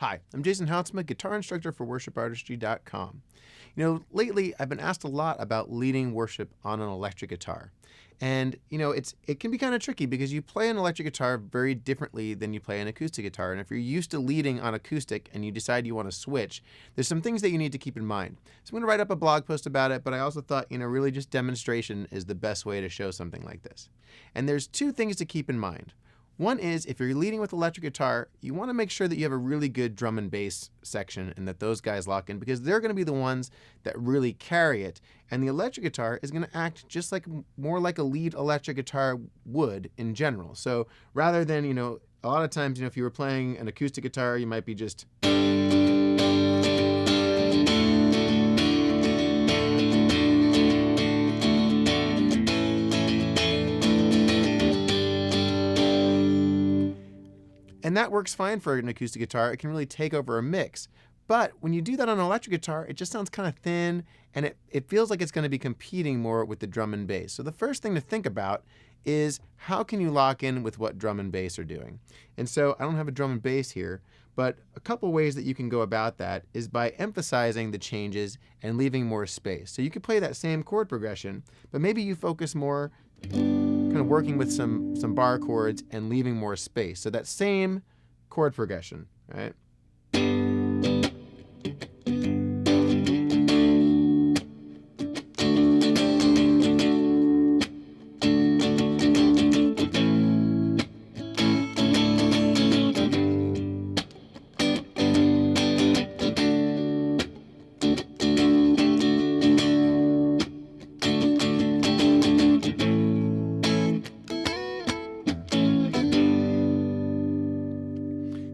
Hi, I'm Jason Houtsma, guitar instructor for WorshipArtistry.com. Lately I've been asked a lot about leading worship on an electric guitar. And, it can be kind of tricky because you play an electric guitar very differently than you play an acoustic guitar. And if you're used to leading on acoustic and you decide you want to switch, there's some things that you need to keep in mind. So I'm going to write up a blog post about it, but I also thought, really just demonstration is the best way to show something like this. And there's two things to keep in mind. One is, if you're leading with electric guitar, you want to make sure that you have a really good drum and bass section and that those guys lock in, because they're going to be the ones that really carry it. And the electric guitar is going to act just more like a lead electric guitar would in general. So rather than, a lot of times, if you were playing an acoustic guitar, you might be just... And that works fine for an acoustic guitar. It can really take over a mix. But when you do that on an electric guitar, it just sounds kind of thin, and it feels like it's going to be competing more with the drum and bass. So the first thing to think about is, how can you lock in with what drum and bass are doing? And so I don't have a drum and bass here, but a couple ways that you can go about that is by emphasizing the changes and leaving more space. So you could play that same chord progression, but maybe you focus more kind of working with some bar chords and leaving more space. So that same chord progression, right?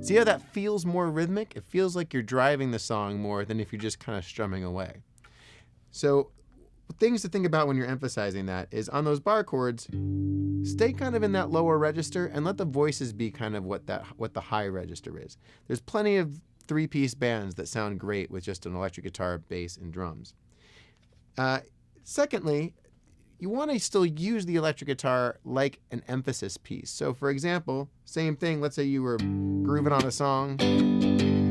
See how that feels more rhythmic? It feels like you're driving the song more than if you're just kind of strumming away. So things to think about when you're emphasizing that is, on those bar chords, stay kind of in that lower register and let the voices be kind of what the high register is. There's plenty of three-piece bands that sound great with just an electric guitar, bass, and drums. Secondly, you want to still use the electric guitar like an emphasis piece. So for example, same thing, let's say you were grooving on a song, and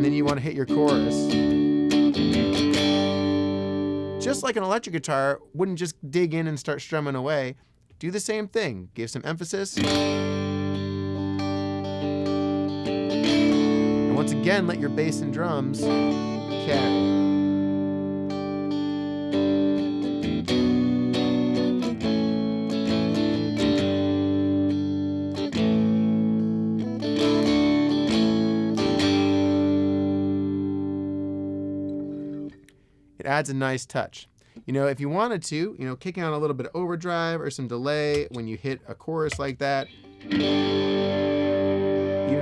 then you want to hit your chorus. Just like an electric guitar wouldn't just dig in and start strumming away, do the same thing. Give some emphasis. And once again, let your bass and drums carry. It adds a nice touch. If you wanted to, kicking on a little bit of overdrive or some delay when you hit a chorus like that, even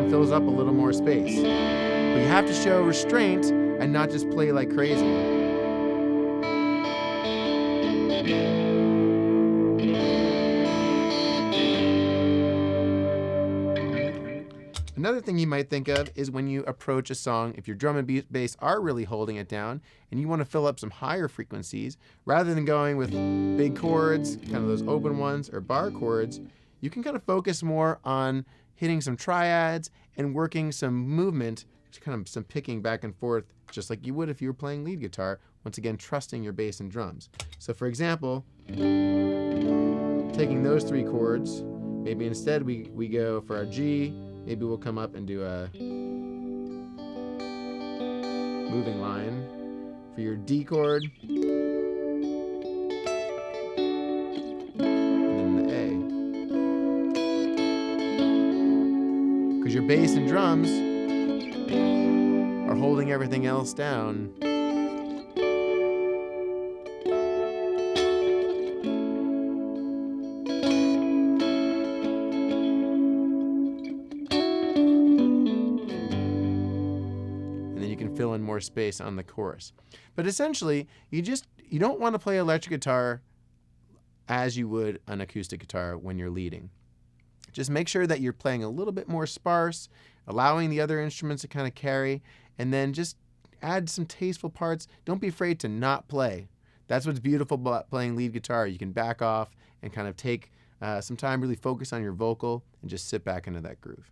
fills up a little more space. But you have to show restraint and not just play like crazy. Another thing you might think of is when you approach a song, if your drum and bass are really holding it down and you want to fill up some higher frequencies, rather than going with big chords, kind of those open ones, or bar chords, you can kind of focus more on hitting some triads and working some movement, kind of some picking back and forth, just like you would if you were playing lead guitar, once again trusting your bass and drums. So for example, taking those three chords, maybe instead we go for our G. Maybe we'll come up and do a moving line for your D chord, and then the A. Because your bass and drums are holding everything else down. Fill in more space on the chorus. But essentially, you don't want to play electric guitar as you would an acoustic guitar when you're leading. Just make sure that you're playing a little bit more sparse, allowing the other instruments to kind of carry, and then just add some tasteful parts. Don't be afraid to not play. That's what's beautiful about playing lead guitar. You can back off and kind of take some time, really focus on your vocal, and just sit back into that groove.